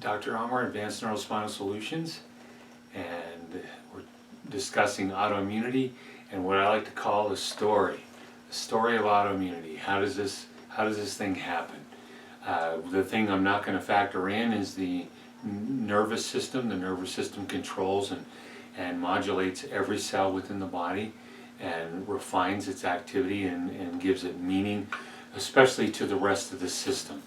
Dr. Amar, Advanced Neurospinal Solutions, and we're discussing autoimmunity and what I like to call the story of autoimmunity. How does this thing happen? The thing I'm not going to factor in is the nervous system. The nervous system controls and modulates every cell within the body and refines its activity and gives it meaning, especially to the rest of the system.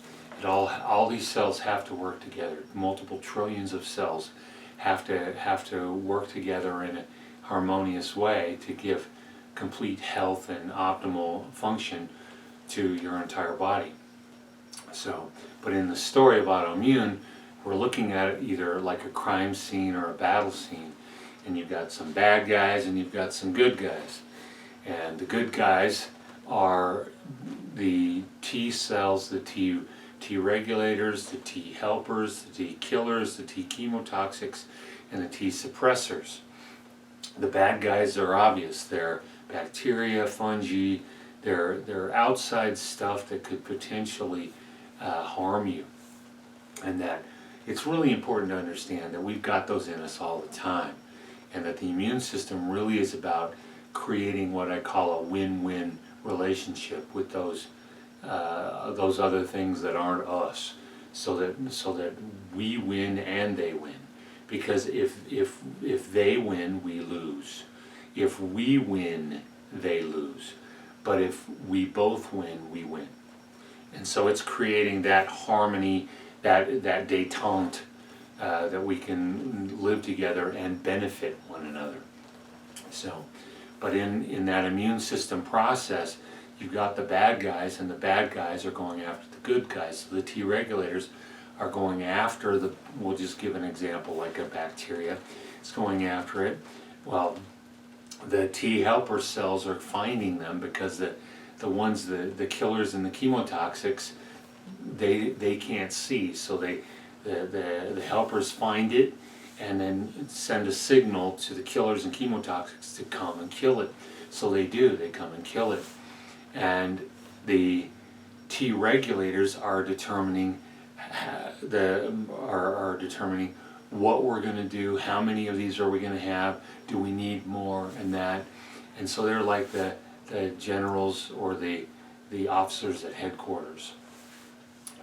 All these cells have to work together. Multiple trillions of cells have to work together in a harmonious way to give complete health and optimal function to your entire body. But in the story of autoimmune, we're looking at it either like a crime scene or a battle scene, and you've got some bad guys and you've got some good guys. And the good guys are the T cells, the T regulators, the T helpers, the T killers, the T chemotoxics, and the T suppressors. The bad guys are obvious. They're bacteria, fungi, they're outside stuff that could potentially harm you. And that it's really important to understand that we've got those in us all the time, and that the immune system really is about creating what I call a win-win relationship with those other things that aren't us, so that we win and they win. Because if they win, we lose. If we win, they lose. But if we both win, we win. And so it's creating that harmony, that détente, that we can live together and benefit one another. But in that immune system process, you've got the bad guys, and the bad guys are going after the good guys. So the T regulators are going after we'll just give an example like a bacteria. It's going after it. Well, the T helper cells are finding them because the killers and the chemotoxics, they can't see. So the helpers find it and then send a signal to the killers and chemotoxics to come and kill it. So they do, they come and kill it. And the T regulators are determining what we're going to do, how many of these are we going to have, do we need more, and that. And so they're like the generals or the officers at headquarters.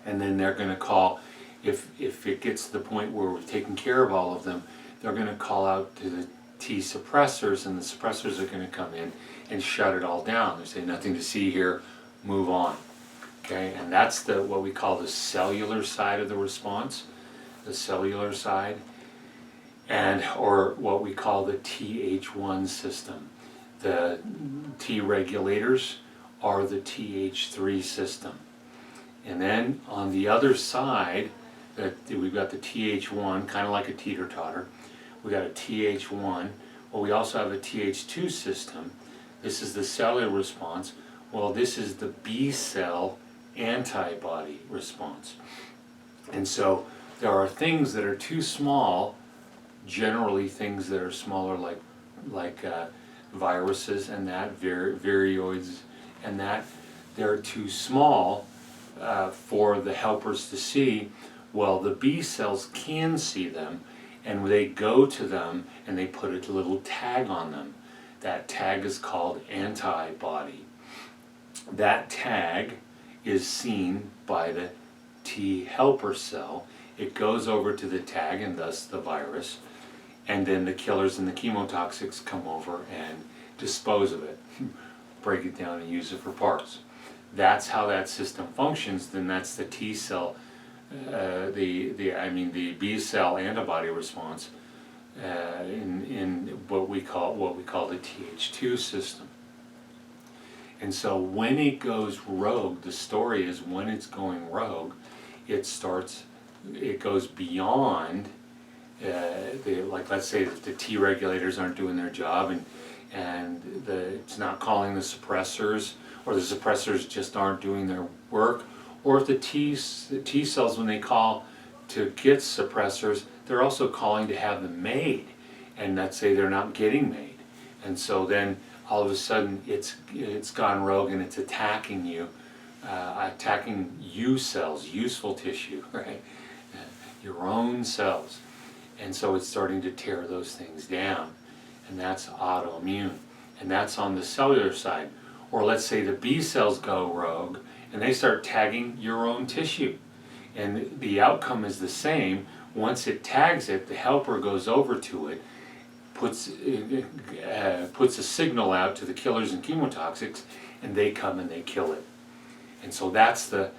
And then they're going to call, if it gets to the point where we've taken care of all of them, they're going to call out to the T suppressors, and the suppressors are going to come in and shut it all down. They say, nothing to see here, move on. Okay, and that's what we call the cellular side of the response, the cellular side, or what we call the Th1 system. The T regulators are the Th3 system. And then on the other side, we've got the Th1, kind of like a teeter-totter. We've got a Th1. Well, we also have a Th2 system. This is the cellular response. Well, this is the B cell antibody response. And so there are things that are too small, generally things that are smaller like viruses and that, viroids and that, they're too small for the helpers to see. Well, the B cells can see them, and they go to them and they put a little tag on them. That tag is called antibody. That tag is seen by the T helper cell. It goes over to the tag, and thus the virus, and then the killers and the chemotoxics come over and dispose of it, break it down and use it for parts. That's how that system functions. Then that's the T cell, the B cell antibody response in what we call the Th2 system. And so when it goes rogue, the story is when it's going rogue, it goes beyond, like let's say that the T regulators aren't doing their job, and it's not calling the suppressors, or the suppressors just aren't doing their work, or if the T cells, when they call to get suppressors, they're also calling to have them made, and let's say they're not getting made. And so then all of a sudden it's gone rogue and it's attacking you, attacking cells, useful tissue, right? your own cells. And so it's starting to tear those things down. And that's autoimmune. And that's on the cellular side. Or let's say the B cells go rogue and they start tagging your own tissue. And the outcome is the same. Once it tags it, the helper goes over to it, puts a signal out to the killers and chemotoxics, and they come and they kill it. And so that's the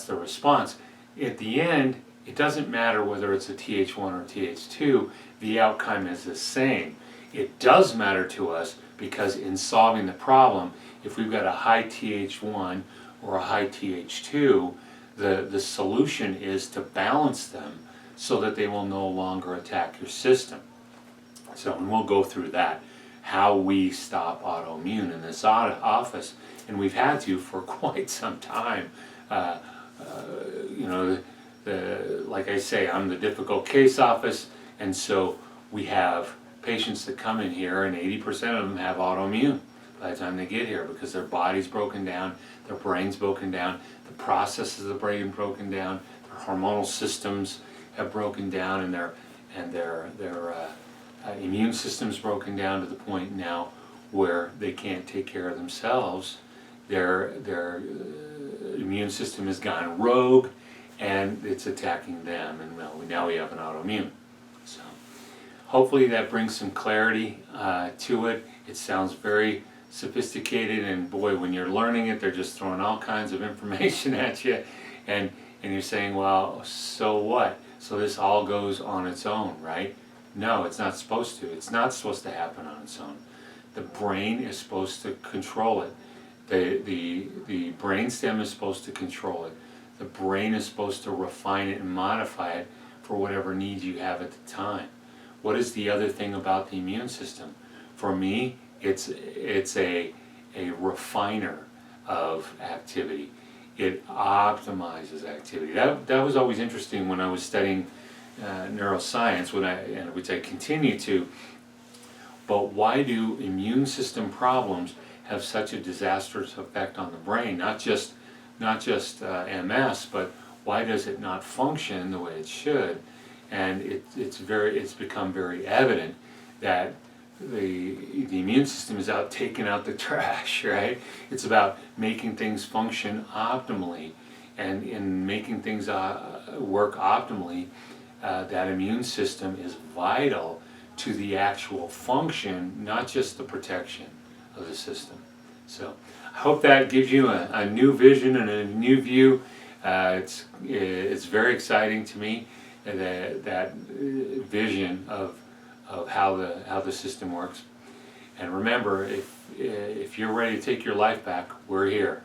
response. At the end, it doesn't matter whether it's a Th1 or Th2, the outcome is the same. It does matter to us because in solving the problem, if we've got a high Th1 or a high Th2, the solution is to balance them so that they will no longer attack your system. So, and we'll go through that, how we stop autoimmune in this office, and we've had to for quite some time. You know, like I say, I'm the difficult case office, and so we have patients that come in here, and 80% of them have autoimmune by the time they get here because their body's broken down, their brain's broken down, the processes of the brain broken down, their hormonal systems have broken down, and their immune system's broken down to the point now where they can't take care of themselves. Their immune system has gone rogue, and it's attacking them, and well, now we have an autoimmune. So hopefully that brings some clarity to it. It sounds very sophisticated, and boy, when you're learning it, they're just throwing all kinds of information at you, and you're saying, well, so what? So this all goes on its own, right? No, it's not supposed to. It's not supposed to happen on its own. The brain is supposed to control it. The brain stem is supposed to control it. The brain is supposed to refine it and modify it for whatever needs you have at the time. What is the other thing about the immune system? For me, it's a refiner of activity. It optimizes activity. That was always interesting when I was studying neuroscience, which I continue to. But why do immune system problems have such a disastrous effect on the brain? Not just MS, but why does it not function the way it should? And it's become very evident that the immune system is out taking out the trash, right? It's about making things function optimally, and in making things work optimally, that immune system is vital to the actual function, not just the protection of the system. So I hope that gives you a new vision and a new view. It's very exciting to me, that vision of how the system works. And remember, if you're ready to take your life back, we're here.